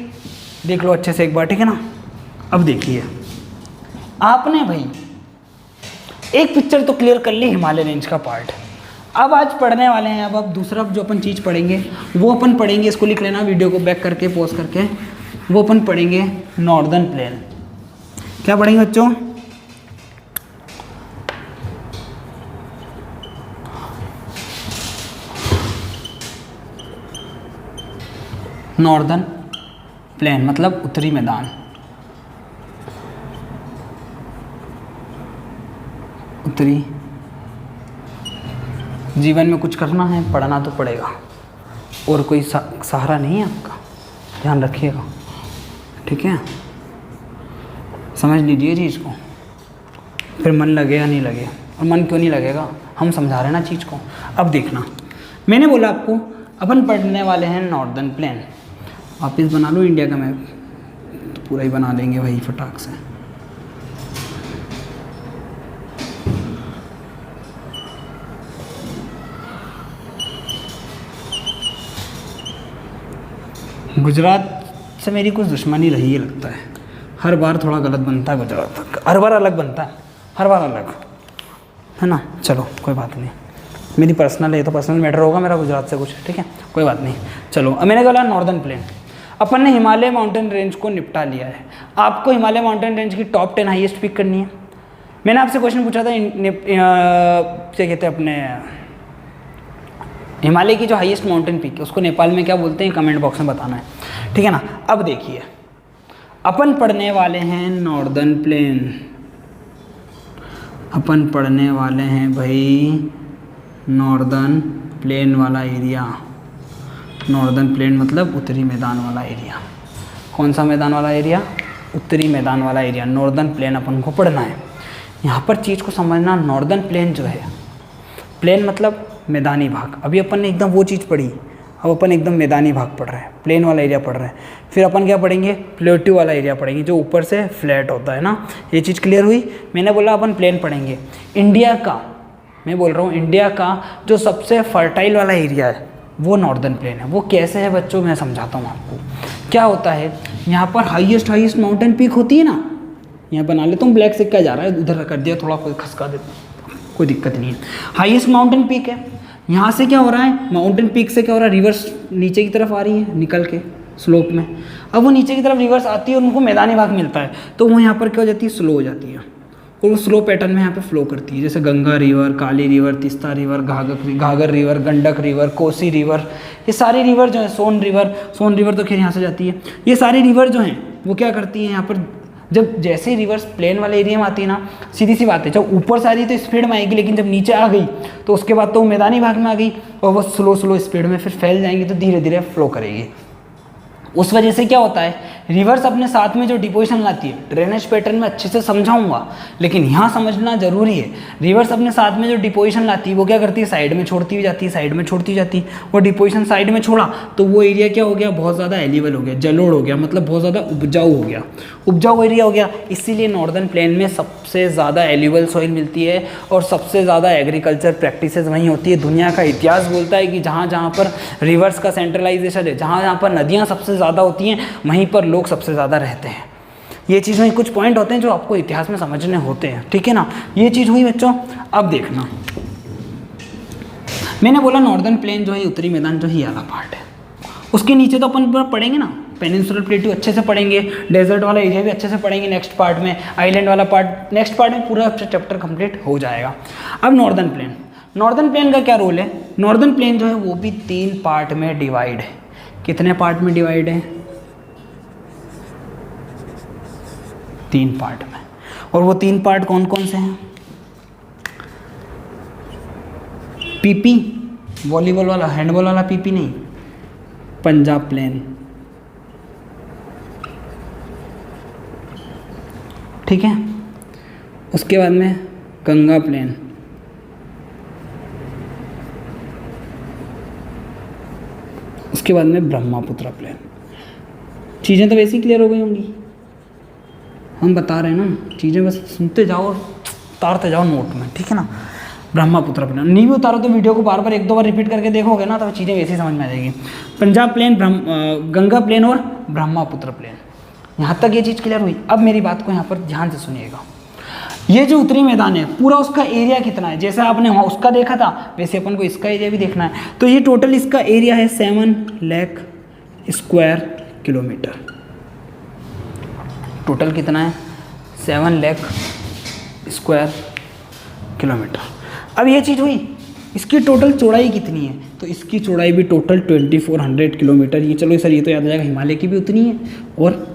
देख लो अच्छे से एक बार, ठीक है ना। अब देखिए आपने भाई एक पिक्चर तो क्लियर कर ली हिमालय रेंज का पार्ट। अब आज पढ़ने वाले हैं, अब दूसरा जो अपन चीज़ पढ़ेंगे वो अपन पढ़ेंगे, इसको लिख लेना वीडियो को बैक करके पॉज करके, वो अपन पढ़ेंगे नॉर्दर्न प्लेन। क्या पढ़ेंगे बच्चों, नॉर्दर्न प्लेन मतलब उत्तरी मैदान, उत्तरी। जीवन में कुछ करना है, पढ़ना तो पड़ेगा, और कोई सहारा नहीं है आपका, ध्यान रखिएगा, ठीक है। समझ लीजिए चीज़ को, फिर मन लगे या नहीं लगे, और मन क्यों नहीं लगेगा, हम समझा रहे हैं ना चीज़ को। अब देखना, मैंने बोला आपको अपन पढ़ने वाले हैं नॉर्दर्न प्लेन। वापिस बना लो इंडिया का मैप, तो पूरा ही बना लेंगे वही फटाक से। गुजरात से मेरी कुछ दुश्मनी रही है लगता है, हर बार थोड़ा गलत बनता है गुजरात, हर बार अलग बनता है, हर बार अलग, है ना। चलो कोई बात नहीं, मेरी पर्सनल है तो पर्सनल मैटर होगा मेरा गुजरात से कुछ, ठीक है, कोई बात नहीं। चलो अब मैंने बोला नॉर्दर्न प्लेन, अपन ने हिमालय माउंटेन रेंज को निपटा लिया है। आपको हिमालय माउंटेन रेंज की टॉप 10 हाईएस्ट पिक करनी है। मैंने आपसे क्वेश्चन पूछा था क्या कहते हैं अपने हिमालय की जो हाईएस्ट माउंटेन पीक है उसको नेपाल में क्या बोलते हैं, कमेंट बॉक्स में बताना है, ठीक है ना। अब देखिए अपन पढ़ने वाले हैं नॉर्दर्न प्लेन, अपन पढ़ने वाले हैं भाई नॉर्दर्न प्लेन वाला एरिया। नॉर्दर्न प्लेन मतलब उत्तरी मैदान वाला एरिया। कौन सा मैदान वाला एरिया, उत्तरी मैदान वाला एरिया, नॉर्दर्न प्लेन अपन को पढ़ना है। यहाँ पर चीज़ को समझना, नॉर्दर्न प्लेन जो है, प्लेन मतलब मैदानी भाग। अभी अपन ने एकदम वो चीज़ पढ़ी, अब अपन एकदम मैदानी भाग पढ़ रहे हैं, प्लेन वाला एरिया पढ़ रहे हैं। फिर अपन क्या पढ़ेंगे, प्लेट्यू वाला एरिया पढ़ेंगे, जो ऊपर से फ्लैट होता है ना। ये चीज़ क्लियर हुई। मैंने बोला अपन प्लेन पढ़ेंगे। इंडिया का, मैं बोल रहा हूँ इंडिया का जो सबसे फर्टाइल वाला एरिया है वो नॉर्दर्न प्लेन है। वो कैसे है बच्चों, मैं समझाता हूँ आपको। क्या होता है, यहाँ पर हाईएस्ट माउंटेन पीक होती है ना, यहाँ बना लेता हूँ, ब्लैक से क्या जा रहा है, उधर कर दिया, थोड़ा कोई खसका देता, कोई दिक्कत नहीं है। हाईएस्ट माउंटेन पीक है, यहाँ से क्या हो रहा है, माउंटेन पीक से क्या हो रहा है, रिवर्स नीचे की तरफ आ रही है निकल के स्लोप में। अब वो नीचे की तरफ रिवर्स आती है और उनको मैदानी भाग मिलता है, तो वो यहाँ पर क्या हो जाती है, स्लो हो जाती है, और वो स्लो पैटर्न में यहाँ पे फ्लो करती है। जैसे Ganga river, Kali river, Teesta river, Ghaghar river, Gandak river, Kosi river, ये सारी रिवर जो है, सोन रिवर तो खैर यहाँ से जाती है। ये सारी रिवर जो हैं वो क्या करती है, यहाँ पर जब जैसे ही रिवर्स प्लेन वाले एरिया में आती है ना, सीधी सी बात है, जब ऊपर से आ रही है तो स्पीड में आएगी, लेकिन जब नीचे आ गई तो उसके बाद तो वो मैदानी भाग में आ गई और वो स्लो स्पीड में फिर फैल जाएंगी, तो धीरे धीरे फ्लो करेगी। उस वजह से क्या होता है, रिवर्स अपने साथ में जो डिपोजिशन लाती है, ड्रेनेज पैटर्न में अच्छे से समझाऊंगा, लेकिन यहाँ समझना जरूरी है। रिवर्स अपने साथ में जो डिपोजिशन लाती है वो क्या करती है, साइड में छोड़ती हुई जाती है, साइड में छोड़ती जाती है। वो डिपोजिशन साइड में छोड़ा तो वो एरिया क्या हो गया, बहुत ज़्यादा एलिवेबल हो गया, जलोढ़ हो गया, मतलब बहुत ज़्यादा उपजाऊ हो गया, उपजाऊ एरिया हो गया। इसीलिए नॉर्दर्न प्लेन में सबसे ज़्यादा एलिवेबल सॉइल मिलती है और सबसे ज़्यादा एग्रीकल्चर प्रैक्टिसेस वहीं होती है। दुनिया का इतिहास बोलता है कि जहाँ जहाँ पर रिवर्स का सेंट्रलाइजेशन है, जहाँ जहाँ पर नदियाँ सबसे ज़्यादा होती हैं, वहीं पर लोग सबसे ज़्यादा रहते हैं। ये चीज़ में कुछ पॉइंट होते हैं जो आपको इतिहास में समझने होते हैं, ठीक है ना। ये चीज़ हुई बच्चों। अब देखना, मैंने बोला नॉर्दर्न प्लेन जो है, उत्तरी मैदान जो है, ये वाला पार्ट है। उसके नीचे तो अपन पढ़ेंगे ना, पेनिनसुलर प्लेटू अच्छे से पढ़ेंगे, डेजर्ट वाला एरिया भी अच्छे से पढ़ेंगे नेक्स्ट पार्ट में, आइलैंड वाला पार्ट नेक्स्ट पार्ट में, पूरा चैप्टर कंप्लीट हो जाएगा। अब नॉर्दर्न प्लेन, नॉर्दर्न प्लेन का क्या रोल है? नॉर्दर्न प्लेन जो है वो भी 3 पार्ट में डिवाइड है। कितने पार्ट में डिवाइड है? 3 पार्ट में। और वो 3 पार्ट कौन कौन से हैं? पीपी, वॉलीबॉल वाला, हैंडबॉल वाला पीपी नहीं, पंजाब प्लेन, ठीक है। उसके बाद में गंगा प्लेन, उसके बाद में ब्रह्मपुत्र प्लेन। चीज़ें तो वैसे ही क्लियर हो गई होंगी, हम बता रहे हैं ना, चीज़ें बस सुनते जाओ और उतारते जाओ नोट में, ठीक है ना। ब्रह्मपुत्र प्लेन नहीं भी उतारो तो वीडियो को बार बार 1-2 बार रिपीट करके देखोगे ना, तो चीज़ें वैसे ही समझ में आ जाएगी। पंजाब प्लेन, गंगा प्लेन और ब्रह्मपुत्र प्लेन, यहाँ तक ये चीज़ क्लियर हुई। अब मेरी बात को यहाँ पर ध्यान से सुनिएगा। ये जो उत्तरी मैदान है पूरा, उसका एरिया कितना है? जैसे आपने वहाँ उसका देखा था, वैसे अपन को इसका एरिया भी देखना है। तो ये टोटल इसका एरिया है 7 लाख स्क्वायर किलोमीटर। टोटल कितना है? 7 लाख स्क्वायर किलोमीटर। अब ये चीज़ हुई, इसकी टोटल चौड़ाई कितनी है? तो इसकी चौड़ाई भी टोटल 2400 किलोमीटर। ये चलो सर, ये तो याद आ जाएगा, हिमालय की भी उतनी है और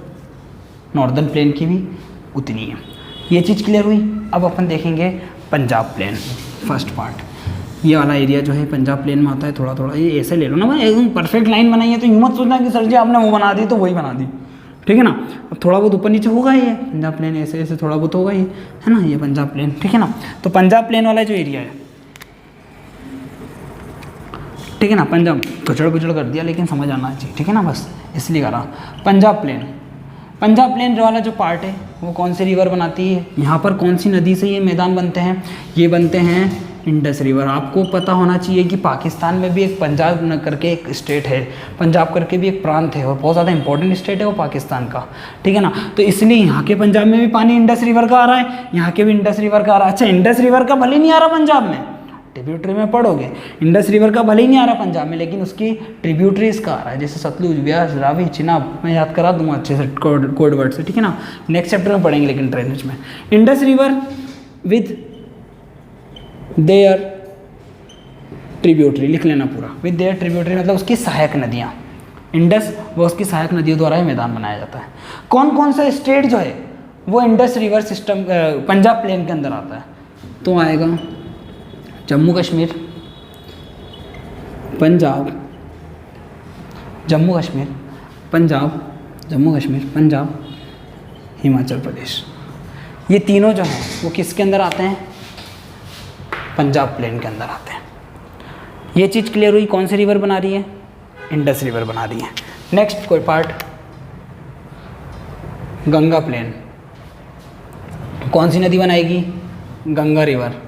नॉर्दर्न प्लेन की भी उतनी है। ये चीज़ क्लियर हुई। अब अपन देखेंगे पंजाब प्लेन, फर्स्ट पार्ट। ये वाला एरिया जो है पंजाब प्लेन में आता है। थोड़ा थोड़ा ये ऐसे ले लो ना भाई, एकदम परफेक्ट लाइन बनाई है, तो यूँ मत सोचना कि सर जी आपने वो बना दी तो वही बना दी, ठीक है ना। अब थोड़ा बहुत ऊपर नीचे होगा ये पंजाब प्लेन, ऐसे ऐसे थोड़ा बहुत होगा ये, है ना, ये पंजाब प्लेन, ठीक है ना। तो पंजाब प्लेन वाला जो एरिया है, ठीक है ना, पंजाब कचड़ पिचड़ कर दिया लेकिन समझ आना चाहिए, ठीक है ना, बस इसलिए करा। पंजाब प्लेन, पंजाब प्लेन वाला जो पार्ट है वो कौन सी रिवर बनाती है? यहाँ पर कौन सी नदी से ये मैदान बनते हैं? ये बनते हैं इंडस रिवर। आपको पता होना चाहिए कि पाकिस्तान में भी एक पंजाब करके एक स्टेट है, पंजाब करके भी एक प्रांत है और बहुत ज़्यादा इंपॉर्टेंट स्टेट है वो पाकिस्तान का, ठीक है ना। तो इसलिए यहाँ के पंजाब में भी पानी इंडस रिवर का आ रहा है, यहाँ के भी इंडस रिवर का आ रहा है। अच्छा, इंडस रिवर का भले नहीं आ रहा पंजाब में, ट्रिब्यूटरी में पढ़ोगे, इंडस रिवर का भले ही नहीं आ रहा पंजाब में, लेकिन उसकी ट्रिब्यूटरी इसका आ रहा है, जैसे सतलुज, ब्यास, रावी, चिनाब। मैं याद करा दूंगा अच्छे से कोड वर्ड से, ठीक है ना, नेक्स्ट चैप्टर में पढ़ेंगे। लेकिन ड्रेनेज में Indus river with their tributary, लिख लेना पूरा, विद देयर ट्रिब्यूटरी मतलब उसकी सहायक नदियाँ। इंडस व उसकी सहायक नदियों द्वारा ही मैदान बनाया जाता है। कौन कौन सा स्टेट जो है वो Indus river system Punjab plain के अंदर आता है? तो आएगा जम्मू कश्मीर, पंजाब, जम्मू कश्मीर, पंजाब, जम्मू कश्मीर, पंजाब, हिमाचल प्रदेश। ये तीनों जो हैं वो किसके अंदर आते हैं? पंजाब प्लेन के अंदर आते हैं। ये चीज़ क्लियर हुई, कौन सी रिवर बना रही है? इंडस रिवर बना रही है। नेक्स्ट कोई पार्ट, गंगा प्लेन, कौन सी नदी बनाएगी? गंगा रिवर।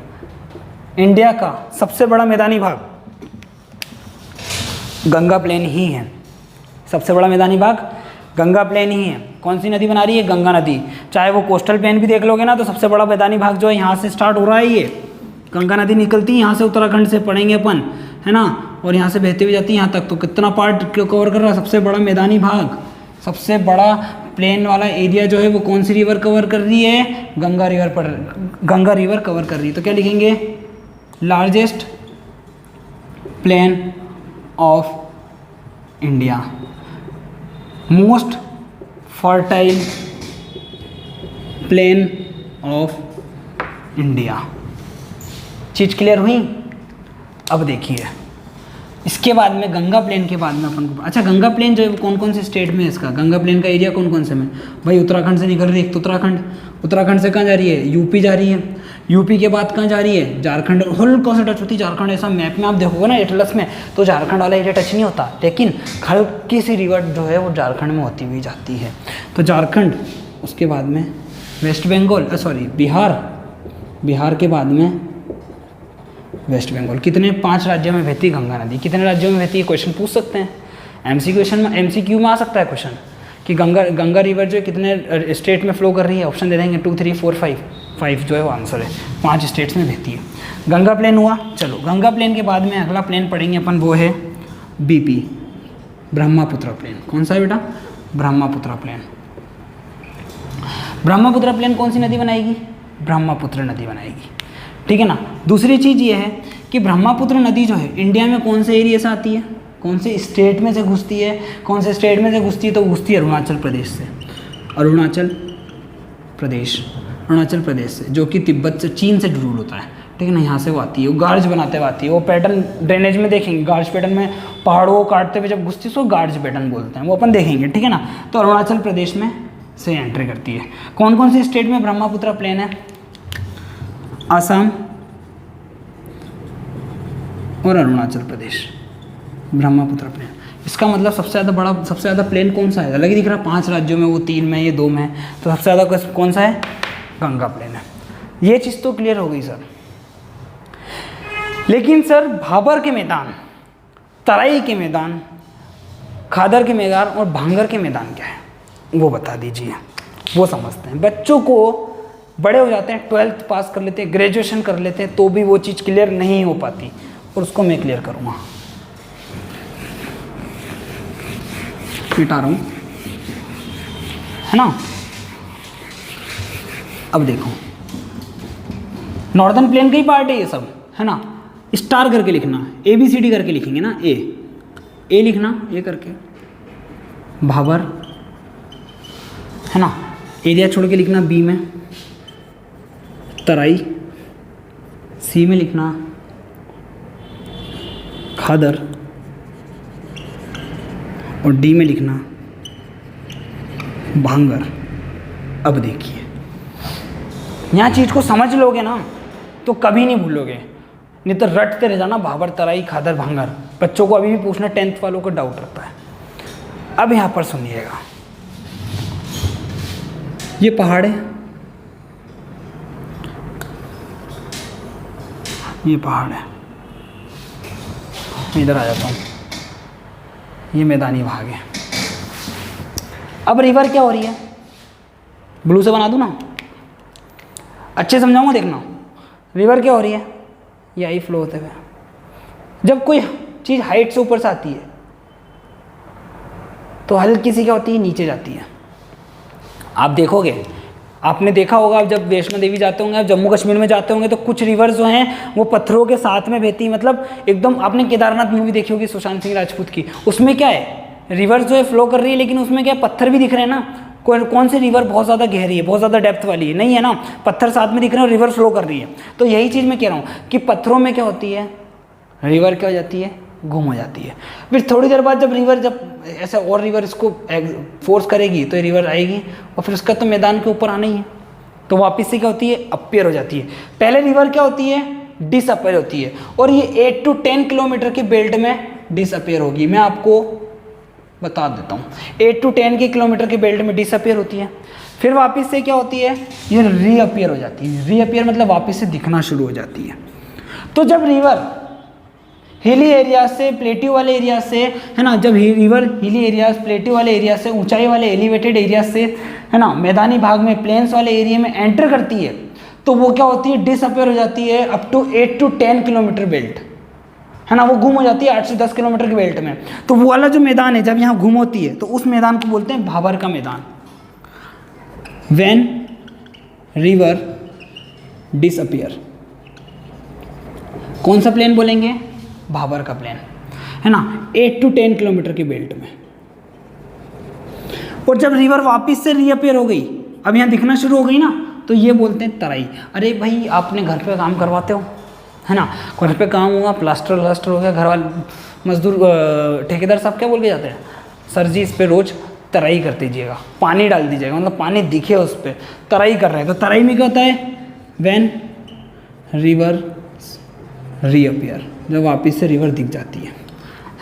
इंडिया का सबसे बड़ा मैदानी भाग गंगा प्लेन ही है, सबसे बड़ा मैदानी भाग गंगा प्लेन ही है। कौन सी नदी बना रही है? गंगा नदी। चाहे वो कोस्टल प्लेन भी देख लोगे ना, तो सबसे बड़ा मैदानी भाग जो है यहाँ से स्टार्ट हो रहा है, ये गंगा नदी निकलती है यहाँ से, उत्तराखंड से पढ़ेंगे अपन, है ना, और यहाँ से बहती हुई जाती है यहाँ तक। तो कितना पार्ट कवर कर रहा है? सबसे बड़ा मैदानी भाग, सबसे बड़ा प्लेन वाला एरिया जो है वो कौन सी रिवर कवर कर रही है? गंगा रिवर पर, गंगा रिवर कवर कर रही है। तो क्या लिखेंगे? Largest plain of India, most fertile plain of India. चीज़ क्लियर हुई? अब देखिए, इसके बाद में गंगा प्लेन के बाद में अपन को, अच्छा गंगा प्लेन जो है वो कौन कौन से स्टेट में है? इसका गंगा प्लेन का एरिया कौन कौन से में? भाई उत्तराखंड से निकल रही है, एक तो उत्तराखंड, उत्तराखंड से कहाँ जा रही है? यूपी जा रही है, यूपी के बाद कहाँ जा रही है? झारखंड, हल्का सा टच होती है झारखंड। ऐसा मैप में आप देखोगे ना एटलस में, तो झारखंड वाला एरिया टच नहीं होता, लेकिन हल्की सी रिवर जो है वो झारखंड में होती हुई जाती है। तो झारखंड, उसके बाद में वेस्ट बंगाल, सॉरी बिहार, बिहार के बाद में वेस्ट बंगाल। कितने? 5 राज्यों में बहती गंगा नदी। कितने राज्यों में बहती है? क्वेश्चन पूछ सकते हैं। MCQ में आ सकता है क्वेश्चन कि गंगा रिवर जो है कितने स्टेट में फ्लो कर रही है, ऑप्शन दे देंगे 2, 3, 4, 5, 5 जो है वो आंसर है, 5 स्टेट्स में बहती है। गंगा प्लेन हुआ। चलो गंगा प्लेन के बाद में अगला प्लेन पढ़ेंगे अपन, वो है BP, ब्रह्मपुत्र प्लेन। कौन सा है बेटा? ब्रह्मपुत्र प्लेन। ब्रह्मपुत्र प्लेन कौन सी नदी बनाएगी? ब्रह्मपुत्र नदी बनाएगी, ठीक है ना। दूसरी चीज़ ये है कि ब्रह्मपुत्र नदी जो है इंडिया में कौन से एरिया से आती है, कौन से स्टेट में से घुसती है? कौन से स्टेट में से घुसती है? तो घुसती है अरुणाचल प्रदेश से। अरुणाचल प्रदेश से, जो कि तिब्बत से, चीन से रूल होता है, ठीक है ना। यहाँ से वो आती है, वो गार्ज बनाते हुए आती है। वो पैटर्न ड्रेनेज में देखेंगे, गार्ज पैटर्न में पहाड़ों को काटते हुए जब घुसती है उसको गार्ज पैटर्न बोलते हैं, वो अपन देखेंगे, ठीक है ना। तो अरुणाचल प्रदेश में से एंट्री करती है। कौन कौन से स्टेट में ब्रह्मपुत्र प्लेन है? आसाम और अरुणाचल प्रदेश, ब्रह्मपुत्र प्लेन। इसका मतलब सबसे ज़्यादा प्लेन कौन सा है? अलग ही दिख रहा है, 5 राज्यों में, वो 3 में, ये 2 में, तो सबसे ज़्यादा कौन सा है? गंगा प्लेन है। ये चीज़ तो क्लियर हो गई सर। लेकिन सर भाबर के मैदान, तराई के मैदान, खादर के मैदान और भांगर के मैदान क्या है वो बता दीजिए, वो समझते हैं। बच्चों को बड़े हो जाते हैं, 12th पास कर लेते हैं, ग्रेजुएशन कर लेते हैं, तो भी वो चीज़ क्लियर नहीं हो पाती, और उसको मैं क्लियर करूँगा। मिटा रहा हूँ, है ना। अब देखो, नॉर्दर्न प्लेन का ही पार्ट है ये सब, है ना। स्टार करके लिखना, ABCD करके लिखेंगे ना, ए लिखना, ए करके, भाबर, है ना। एरिया छोड़ के लिखना B में, तराई, C में लिखना खादर, और D में लिखना भांगर। अब देखिए, यहाँ चीज़ को समझ लोगे ना तो कभी नहीं भूलोगे, नहीं तो रटते रह जाना भाबर, तराई, खादर, भांगर। बच्चों को अभी भी पूछना, 10th वालों को डाउट रहता है। अब यहाँ पर सुनिएगा, ये पहाड़ है, ये पहाड़ है, मैं इधर आ जाता हूँ, ये मैदानी भाग है। अब रिवर क्या हो रही है? ब्लू से बना दूँ ना, अच्छे समझाऊंगा, देखना। रिवर क्या हो रही है? ये आई फ्लो होते हुए, जब कोई चीज़ हाइट से ऊपर से आती है तो हल्की सी क्या होती है? नीचे जाती है। आप देखोगे, आपने देखा होगा, आप जब वैष्णो देवी जाते होंगे, आप जम्मू कश्मीर में जाते होंगे, तो कुछ रिवर जो हैं वो पत्थरों के साथ में बहती, मतलब एकदम। आपने केदारनाथ मूवी देखी होगी सुशांत सिंह राजपूत की, उसमें क्या है? रिवर जो है फ्लो कर रही है, लेकिन उसमें क्या पत्थर भी दिख रहे हैं ना। कौन सी रिवर बहुत ज़्यादा गहरी है, बहुत ज़्यादा डेप्थ वाली है? नहीं है ना, पत्थर साथ में दिख रहे हैं और रिवर फ्लो कर रही है। तो यही चीज़ मैं कह रहा हूँ कि पत्थरों में क्या होती है? रिवर क्या हो जाती है? गुम हो जाती है। फिर थोड़ी देर बाद जब रिवर, जब ऐसा और रिवर इसको फोर्स करेगी तो रिवर आएगी, और फिर उसका तो मैदान के ऊपर आना ही है, तो वापस से क्या होती है? अपीयर हो जाती है। पहले रिवर क्या होती है? डिसअपीयर होती है, और ये 8 to 10 किलोमीटर के बेल्ट में डिसअपीयर होगी। मैं आपको बता देता हूँ, 8 to 10 के किलोमीटर के बेल्ट में डिसअपीयर होती है। फिर वापस से क्या होती है? ये रीअपीयर हो जाती है। रीअपीयर मतलब वापस से दिखना शुरू हो जाती है। तो जब रिवर हिली एरिया से, प्लेट्यू वाले एरिया से, है ना, जब रिवर हिली एरिया, प्लेट्यू वाले एरिया से, ऊंचाई वाले एलिवेटेड एरिया से, है ना, मैदानी भाग में, प्लेन्स वाले एरिया में एंटर करती है, तो वो क्या होती है? डिसअपीयर हो जाती है up to 8 to 10 kilometre belt, है ना। वो गुम हो जाती है 8 से 10 किलोमीटर के बेल्ट में। तो वो वाला जो मैदान है, जब यहाँ गुम होती है, तो उस मैदान को बोलते हैं भाबर का मैदान। व्हेन रिवर डिसअपीयर, कौन सा प्लेन बोलेंगे? भाबर का प्लेन, है ना, 8 to 10 किलोमीटर के बेल्ट में। और जब रिवर वापस से रीअपीयर हो गई, अब यहाँ दिखना शुरू हो गई ना, तो ये बोलते हैं तराई। अरे भाई, आपने घर पे काम करवाते हो, है ना, घर पे काम हुआ, प्लास्टर व्लास्टर हो गया, घर वाले मजदूर, ठेकेदार साहब क्या बोल के जाते हैं? सर जी, इस पे रोज तराई कर दीजिएगा, पानी डाल दीजिएगा, मतलब पानी दिखे उस पर, तराई कर रहे हैं। तो तराई में क्या होता है? व्हेन रिवर रीअपीयर, जब वापस से रिवर दिख जाती है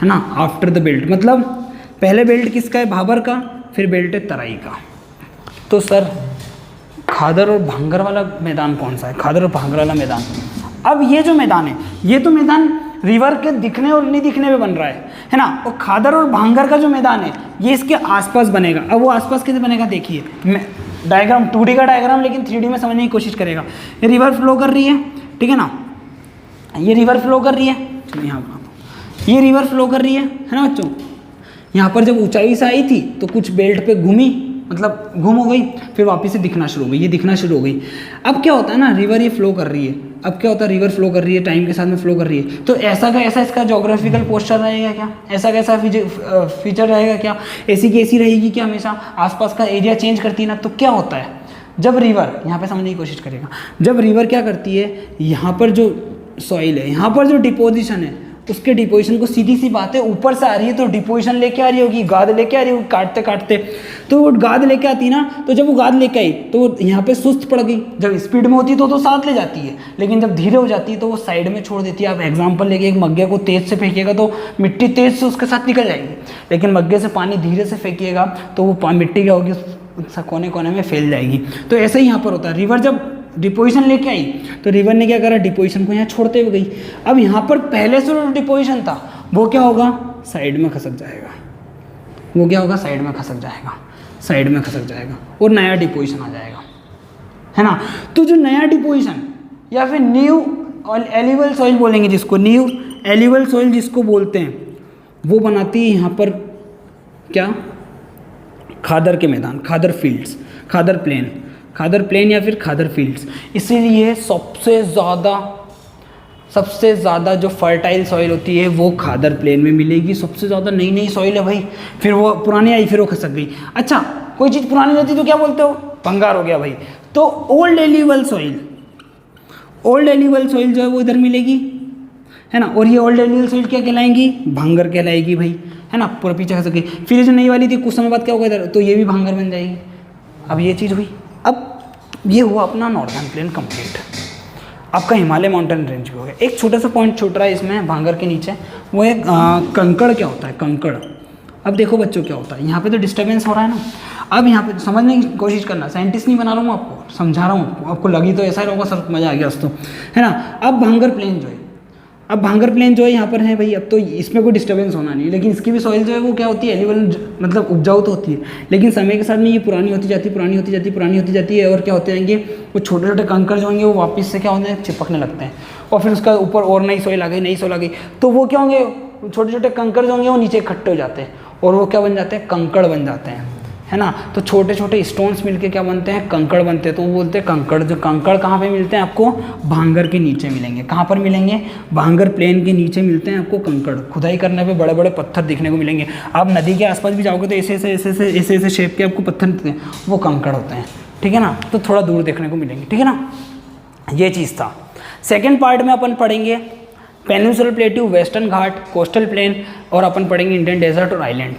ना, आफ्टर द बेल्ट। मतलब पहले बेल्ट किसका है? भाबर का, फिर बेल्ट है तराई का। तो सर खादर और भांगर वाला मैदान कौन सा है? खादर और भांगर वाला मैदान। अब ये जो मैदान है, ये तो मैदान रिवर के दिखने और नहीं दिखने में बन रहा है है ना। और खादर और भांगर का जो मैदान है ये इसके आसपास बनेगा। अब वो आसपास कैसे बनेगा देखिए, मैं डायग्राम 2D का डायग्राम लेकिन 3D में समझने की कोशिश करेगा। ये रिवर फ्लो कर रही है, ठीक है ना, ये रिवर फ्लो कर रही है, चलिए यहाँ बनाता हूँ, ये रिवर फ्लो कर रही है ना बच्चों। यहाँ पर जब ऊंचाई से आई थी तो कुछ बेल्ट पे घूमी, मतलब गुम हो गई, फिर वापस से दिखना शुरू हो गई, ये दिखना शुरू हो गई। अब क्या होता है ना, रिवर ये फ्लो कर रही है, अब क्या होता है, रिवर फ्लो कर रही है, टाइम के साथ में फ्लो कर रही है, तो ऐसा का ऐसा इसका जोग्राफिकल पोस्चर रहेगा क्या, ऐसा कैसा फीचर रहेगा क्या, ऐसी की ऐसी रहेगी क्या, हमेशा आसपास का एरिया चेंज करती है ना। तो क्या होता है, जब रिवर, यहाँ पे समझने की कोशिश करेगा, जब रिवर क्या करती है, यहाँ पर जो सॉइल है, यहाँ पर जो डिपोजिशन है, उसके डिपोजिशन को, सीधी सी बात है, ऊपर से आ रही है तो डिपोजिशन लेके आ रही होगी, गाद लेके आ रही होगी, काटते काटते, तो वो गाद लेके आती ना, तो जब वो गाद लेके आई तो वो यहाँ पे सुस्त पड़ गई। जब स्पीड में होती है तो साथ ले जाती है, लेकिन जब धीरे हो जाती है तो वो साइड में छोड़ देती है। आप एग्जाम्पल लेके एक मग्गे को तेज से फेंकिएगा तो मिट्टी तेज से उसके साथ निकल जाएगी, लेकिन मग्गे से पानी धीरे से फेंकिएगा तो वो मिट्टी क्या होगी, कोने कोने में फैल जाएगी। तो ऐसा ही यहाँ पर होता है, रिवर जब डिपोजिशन लेके आई तो रिवर ने क्या करा, डिपोजिशन को यहाँ छोड़ते हुए गई। अब यहाँ पर पहले से जो डिपोजिशन था वो क्या होगा, साइड में खसक जाएगा, वो क्या होगा, साइड में खसक जाएगा, साइड में खसक जाएगा और नया डिपोजिशन आ जाएगा, है ना। तो जो नया डिपोजिशन या फिर न्यू एलिवल सॉइल बोलेंगे जिसको, न्यू एलिवल सॉइल जिसको बोलते हैं, वो बनाती है यहाँ पर क्या, खादर के मैदान, खादर फील्ड्स, खादर प्लेन, खादर प्लेन या फिर खादर फील्ड्स। इसीलिए सबसे ज़्यादा जो फर्टाइल सॉइल होती है वो खादर प्लेन में मिलेगी। सबसे ज़्यादा नई नई सॉइल है भाई, फिर वो पुरानी आई फिर वो खसक गई। अच्छा, कोई चीज़ पुरानी रहती तो क्या बोलते हो, भंगार हो गया भाई। तो old alluvial soil, old alluvial soil जो है वो इधर मिलेगी, है ना। और ये ओल्ड एलिवल सॉइल क्या कहलाएंगी, भांगर कहलाएगी भाई, है ना, पूरा पीछे खसक गई। फिर ये जो नई वाली थी कुछ समय बाद क्या होगा इधर, तो ये भी भांगर बन जाएगी। अब ये चीज़ हुई। अब ये हुआ अपना नॉर्दर्न प्लेन कंप्लीट, आपका हिमालय माउंटेन रेंज भी हो गया। एक छोटा सा पॉइंट छूट रहा है इसमें भांगर के नीचे, वो एक कंकड़ क्या होता है, कंकड़। अब देखो बच्चों क्या होता है, यहाँ पे तो डिस्टर्बेंस हो रहा है ना। अब यहाँ पे समझने की कोशिश करना, साइंटिस्ट नहीं बना रहा हूँ आपको, समझा रहा हूँ आपको लगी तो ऐसा ही होगा, सर मज़ा आ गया दोस्तों, है ना। अब भांगर प्लेन जो है, अब भांगर प्लेन जो है यहाँ पर है भाई, अब तो इसमें कोई डिस्टर्बेंस होना नहीं है, लेकिन इसकी भी सॉइल जो है वो क्या होती है, एलिवल, मतलब उपजाऊ तो होती है, लेकिन समय के साथ में ये पुरानी होती जाती है, पुरानी होती जाती है, पुरानी होती जाती है। और क्या होते जाएंगे, वो छोटे छोटे कंकड़ जो होंगे वो वापस से क्या होते हैं, चिपकने लगते हैं, और फिर उसका ऊपर और नई सॉइल आ गई, नई सॉइल आ गई, तो वो क्या होंगे, छोटे छोटे कंकड़ जो होंगे वो नीचे इकट्ठे हो जाते हैं और वो क्या बन जाते हैं, कंकड़ बन जाते हैं, है ना। तो छोटे छोटे स्टोन्स मिलके क्या बनते हैं, कंकड़ बनते हैं। तो वो बोलते हैं कंकड़। जो कंकड़ कहाँ पे मिलते हैं आपको, भांगर के नीचे मिलेंगे। कहाँ पर मिलेंगे, भांगर प्लेन के नीचे मिलते हैं आपको कंकड़। खुदाई करने पे बड़े बड़े पत्थर दिखने को मिलेंगे। आप नदी के आसपास भी जाओगे तो ऐसे शेप के आपको पत्थर दिखते हैं, वो कंकड़ होते हैं, ठीक है ना। तो थोड़ा दूर देखने को मिलेंगे, ठीक है ना। ये चीज़ था। सेकेंड पार्ट में अपन पढ़ेंगे पेनिनसुलर प्लेट्यू, वेस्टर्न घाट, कोस्टल प्लेन, और अपन पढ़ेंगे इंडियन डेजर्ट और आइलैंड।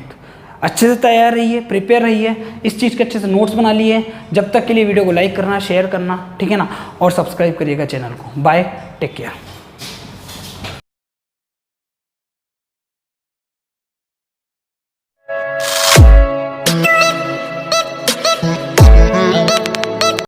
अच्छे से तैयार रहिए, प्रिपेयर रहिए, इस चीज़ के अच्छे से नोट्स बना लिए। जब तक के लिए वीडियो को लाइक करना, शेयर करना, ठीक है ना, और सब्सक्राइब करिएगा चैनल को। Bye, take care.